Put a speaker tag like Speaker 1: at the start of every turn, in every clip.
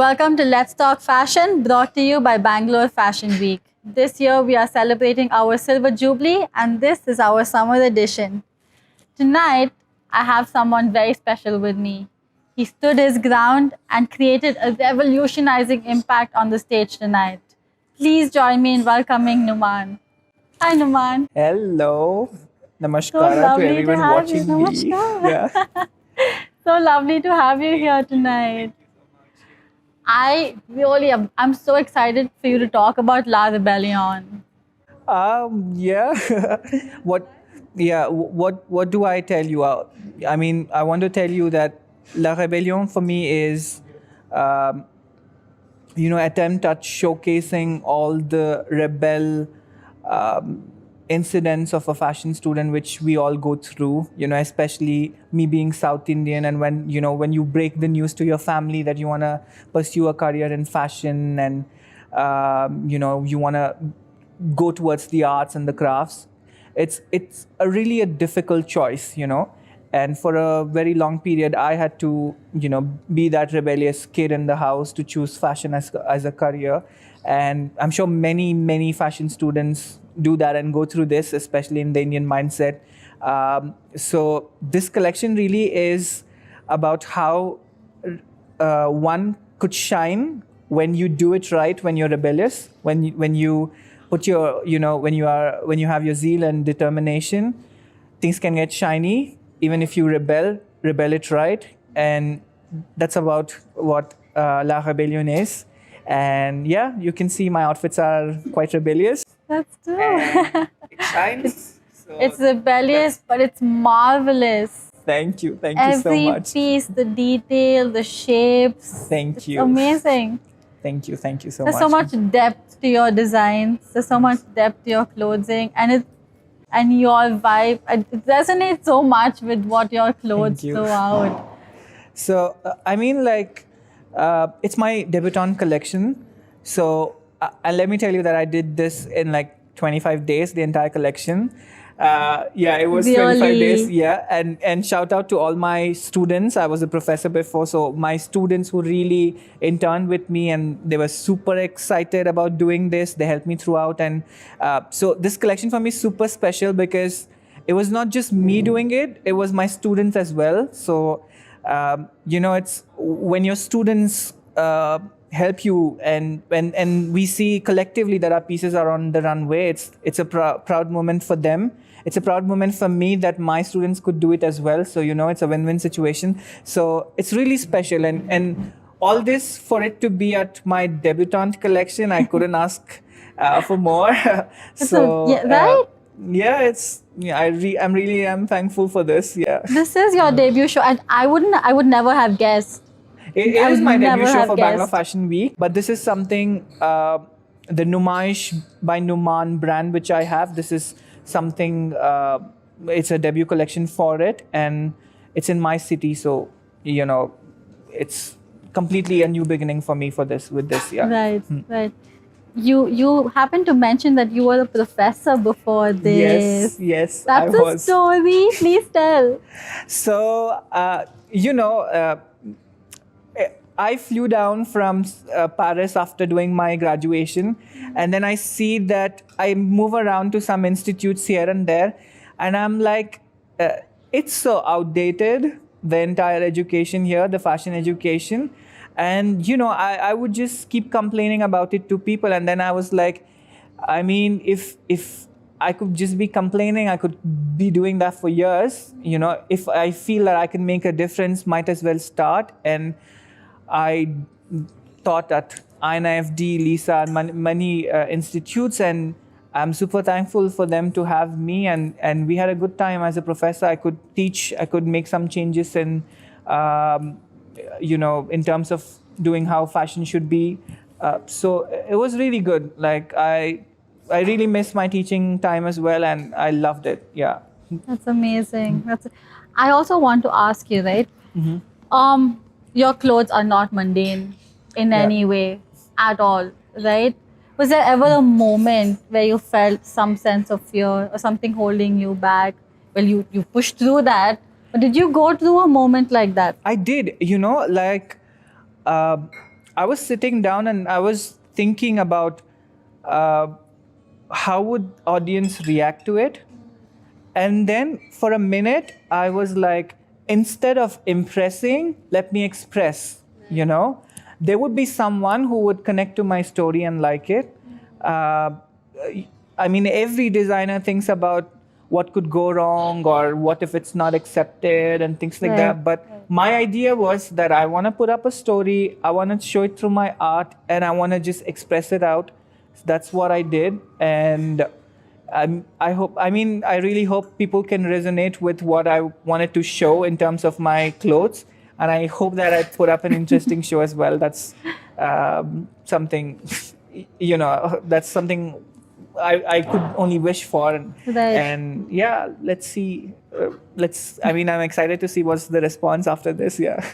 Speaker 1: Welcome to Let's Talk Fashion, brought to you by Bangalore Fashion Week. This year we are celebrating our Silver Jubilee, and this is our summer edition. Tonight, I have someone very special with me. He stood his ground and created a revolutionizing impact on the stage tonight. Please join me in welcoming Numaan. Hi, Numaan.
Speaker 2: Hello.
Speaker 1: So
Speaker 2: Namaskara to
Speaker 1: lovely to
Speaker 2: everyone
Speaker 1: have you.
Speaker 2: watching me.
Speaker 1: Namaskar.
Speaker 2: Yeah.
Speaker 1: So lovely to have you here tonight. I'm so excited for you to talk about La Rebellion.
Speaker 2: Yeah. what what do I tell you? I mean, I want to tell you that La Rebellion for me is attempt at showcasing all the rebel incidents of a fashion student which we all go through, especially me being South Indian. And when you break the news to your family that you want to pursue a career in fashion, and you want to go towards the arts and the crafts, it's a difficult choice. And for a very long period I had to be that rebellious kid in the house to choose fashion as a career. And I'm sure many fashion students do that and go through this, especially in the Indian mindset. So this collection really is about how one could shine when you do it right, when you're rebellious, when you put your when you have your zeal and determination, things can get shiny even if you rebel it right. And that's about what La Rebellion is. And yeah, you can see my outfits are quite rebellious.
Speaker 1: That's true.
Speaker 2: And it shines. So
Speaker 1: It's rebellious, but it's marvelous.
Speaker 2: thank you so
Speaker 1: Every
Speaker 2: much.
Speaker 1: piece, the detail, the shapes.
Speaker 2: Thank
Speaker 1: It's
Speaker 2: you.
Speaker 1: amazing.
Speaker 2: Thank you so
Speaker 1: There's
Speaker 2: much.
Speaker 1: so much depth to your designs. There's so much depth to your clothing, and your vibe. It resonates so much with what your clothes
Speaker 2: Thank you.
Speaker 1: throw out.
Speaker 2: So it's my debutante collection. So and let me tell you that I did this in like 25 days, the entire collection. Yeah, it was 25
Speaker 1: Really?
Speaker 2: days. Yeah, and shout out to all my students. I was a professor before, so my students who really interned with me, and they were super excited about doing this. They helped me throughout, and so this collection for me is super special because it was not just me doing it; it was my students as well. So it's when your students help you, and we see collectively that our pieces are on the runway. It's a proud moment for them. It's a proud moment for me that my students could do it as well. So it's a win-win situation. So it's really special, and all this for it to be at my debutante collection, I couldn't ask for more.
Speaker 1: Yeah, right?
Speaker 2: I'm thankful for this. Yeah.
Speaker 1: This is your debut show, and I would never have guessed.
Speaker 2: It
Speaker 1: I
Speaker 2: is
Speaker 1: would
Speaker 2: my debut
Speaker 1: never
Speaker 2: show
Speaker 1: have
Speaker 2: for Bangalore
Speaker 1: guessed.
Speaker 2: Fashion Week, but this is something, the Numaish by Numaan brand, which I have. This is something, it's a debut collection for it, and it's in my city. So, it's completely a new beginning for me with this. Yeah.
Speaker 1: Right, right. You happened to mention that you were a professor before this.
Speaker 2: Yes,
Speaker 1: That's
Speaker 2: I
Speaker 1: a
Speaker 2: was.
Speaker 1: story. Please tell.
Speaker 2: So, I flew down from Paris after doing my graduation, and then I see that I move around to some institutes here and there, and I'm like, it's so outdated, the entire education here, the fashion education. And, I would just keep complaining about it to people. And then I was like, I mean, if I could just be complaining, I could be doing that for years. If I feel that I can make a difference, might as well start. And I taught at INFD, Lisa, and many institutes, and I'm super thankful for them to have me. And we had a good time as a professor. I could teach, I could make some changes in, in terms of doing how fashion should be. So it was really good. Like I really missed my teaching time as well, and I loved it. Yeah.
Speaker 1: That's amazing. I also want to ask you, right? Your clothes are not mundane in
Speaker 2: Yeah.
Speaker 1: any way at all, right? Was there ever a moment where you felt some sense of fear or something holding you back? Well, you pushed through that, but did you go through a moment like that?
Speaker 2: I did, I was sitting down and I was thinking about uh, how would audience react to it. And then for a minute, I was like, instead of impressing, let me express, you know? There would be someone who would connect to my story and like it. Uh, I mean, every designer thinks about what could go wrong or what if it's not accepted and things like
Speaker 1: Right.
Speaker 2: that. But my idea was that I want to put up a story, I want to show it through my art, and I want to just express it out. So that's what I did. And I hope, I mean, I really hope people can resonate with what I wanted to show in terms of my clothes. And I hope that I put up an interesting show as well. That's something, you know, that's something I could only wish for.
Speaker 1: Right.
Speaker 2: And yeah, let's see. I mean, I'm excited to see what's the response after this. Yeah.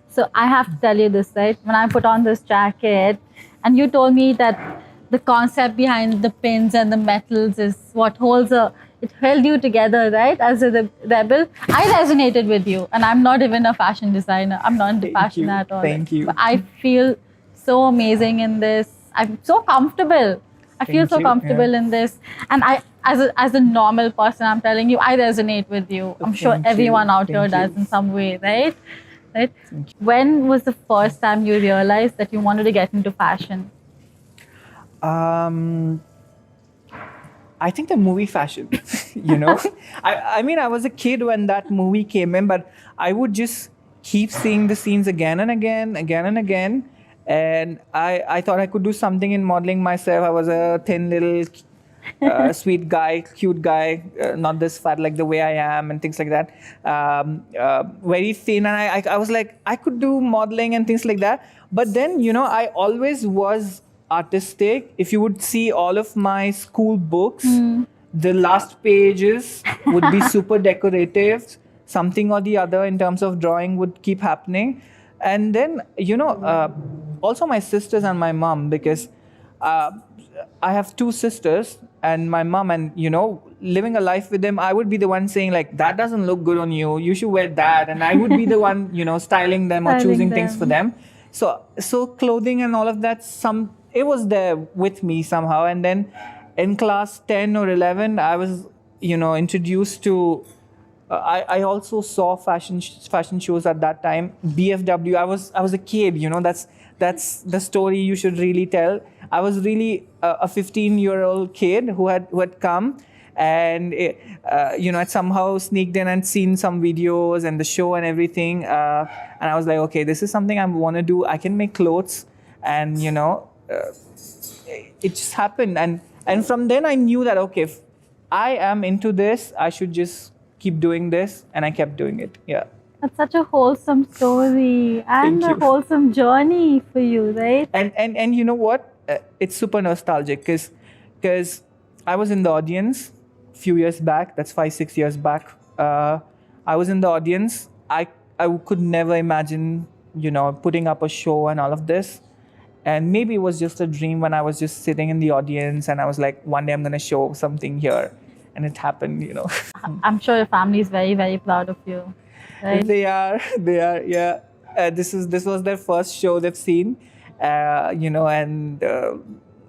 Speaker 1: So I have to tell you this, right? When I put on this jacket, and you told me that the concept behind the pins and the metals is what it held you together, right? As a rebel, I resonated with you, and I'm not even a fashion designer. I'm not into
Speaker 2: Thank
Speaker 1: fashion
Speaker 2: you.
Speaker 1: at all.
Speaker 2: Thank you.
Speaker 1: But I feel so amazing in this. I'm so comfortable. I feel
Speaker 2: Thank
Speaker 1: so
Speaker 2: you.
Speaker 1: comfortable
Speaker 2: Yeah.
Speaker 1: in this, and as a normal person, I'm telling you, I resonate with you. I'm sure
Speaker 2: Thank you.
Speaker 1: everyone out here
Speaker 2: Thank you.
Speaker 1: does in some way, right? Right? When was the first time you realized that you wanted to get into fashion?
Speaker 2: I think the movie Fashion, you know. I mean, I was a kid when that movie came in, but I would just keep seeing the scenes again and again, again and again. And I thought I could do something in modeling myself. I was a thin little sweet guy, cute guy, not this fat like the way I am and things like that. Very thin. And I was like, I could do modeling and things like that. But then, you know, I always was artistic. If you would see all of my school books, the last pages would be super decorative. Something or the other in terms of drawing would keep happening. And then, you know, also my sisters and my mom, because I have two sisters and my mom, and you know, living a life with them, I would be the one saying like, that doesn't look good on you, you should wear that. And I would be the one, you know, styling them or
Speaker 1: Styling
Speaker 2: choosing things
Speaker 1: them.
Speaker 2: for them. So clothing and all of that, it was there with me somehow. And then in class 10 or 11, I was, you know, introduced to I also saw fashion shows at that time. BFW. I was a kid. You know, that's the story you should really tell. I was really a 15-year-old kid who had come, and you know, had somehow sneaked in and seen some videos and the show and everything. And I was like, okay, this is something I want to do. I can make clothes, and you know, it just happened. And from then I knew that okay, if I am into this, I should just keep doing this, and I kept doing it. Yeah.
Speaker 1: That's such a wholesome story and
Speaker 2: Thank
Speaker 1: a
Speaker 2: you.
Speaker 1: wholesome journey for you, right?
Speaker 2: And you know what? It's super nostalgic because I was in the audience a few years back. That's 5-6 years back. I was in the audience. I could never imagine, you know, putting up a show and all of this. And maybe it was just a dream when I was just sitting in the audience and I was like, one day I'm gonna show something here, and it happened. You know.
Speaker 1: I'm sure your family is very, very proud of you, right?
Speaker 2: They are, yeah. This was their first show they've seen, you know, and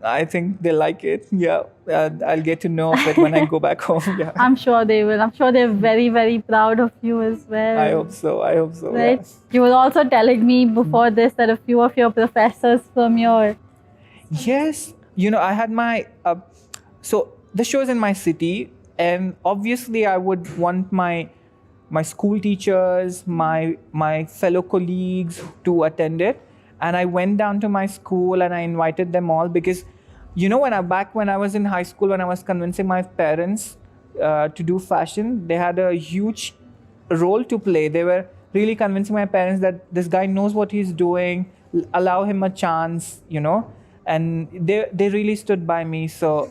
Speaker 2: I think they like it. Yeah, I'll get to know of it when I go back home. Yeah,
Speaker 1: I'm sure they will. I'm sure they're very, very proud of you as well.
Speaker 2: I hope so.
Speaker 1: Right?
Speaker 2: Yeah.
Speaker 1: You were also telling me before this that a few of your professors from your
Speaker 2: Yes, you know, I had my so the show's in my city, and obviously I would want my school teachers, my fellow colleagues to attend it. And I went down to my school and I invited them all because, you know, back when I was in high school, when I was convincing my parents to do fashion, they had a huge role to play. They were really convincing my parents that this guy knows what he's doing, allow him a chance, you know. And they really stood by me. So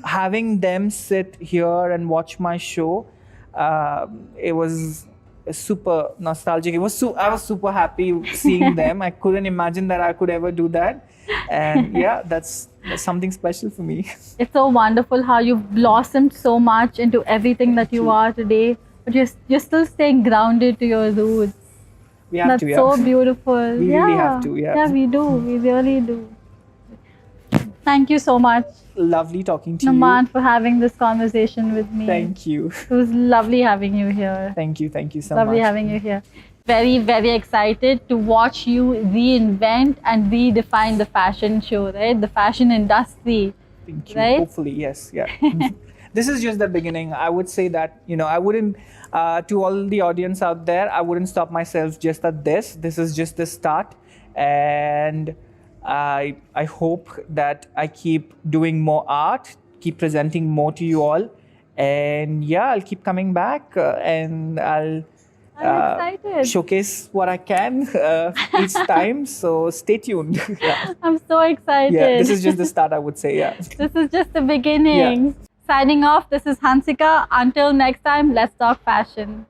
Speaker 2: having them sit here and watch my show, it was super nostalgic. I was super happy seeing them. I couldn't imagine that I could ever do that. And yeah, that's something special for me.
Speaker 1: It's so wonderful how you've blossomed so much into everything that you are today, but you're still staying grounded to your roots.
Speaker 2: We have
Speaker 1: That's
Speaker 2: to, yeah.
Speaker 1: so beautiful.
Speaker 2: We really have to, yeah.
Speaker 1: Yeah, we do. We really do. Thank you so much,
Speaker 2: Lovely talking to
Speaker 1: Numaan, for having this conversation with me.
Speaker 2: you. Thank you.
Speaker 1: It was lovely having you here.
Speaker 2: Thank you so
Speaker 1: Lovely
Speaker 2: much.
Speaker 1: having you here. Very, very excited to watch you reinvent and redefine the fashion show, right? The fashion industry.
Speaker 2: Thank you.
Speaker 1: Right?
Speaker 2: Hopefully, yes. Yeah. This is just the beginning. I would say that, I wouldn't, to all the audience out there, I wouldn't stop myself just at this. This is just the start. And I hope that I keep doing more art, keep presenting more to you all. And yeah, I'll keep coming back and I'll
Speaker 1: I'm excited.
Speaker 2: showcase what I can each time. So stay tuned. Yeah.
Speaker 1: I'm so excited.
Speaker 2: Yeah, this is just the start, I would say. Yeah.
Speaker 1: This is just the beginning.
Speaker 2: Yeah.
Speaker 1: Signing off, this is Hansika. Until next time, let's talk fashion.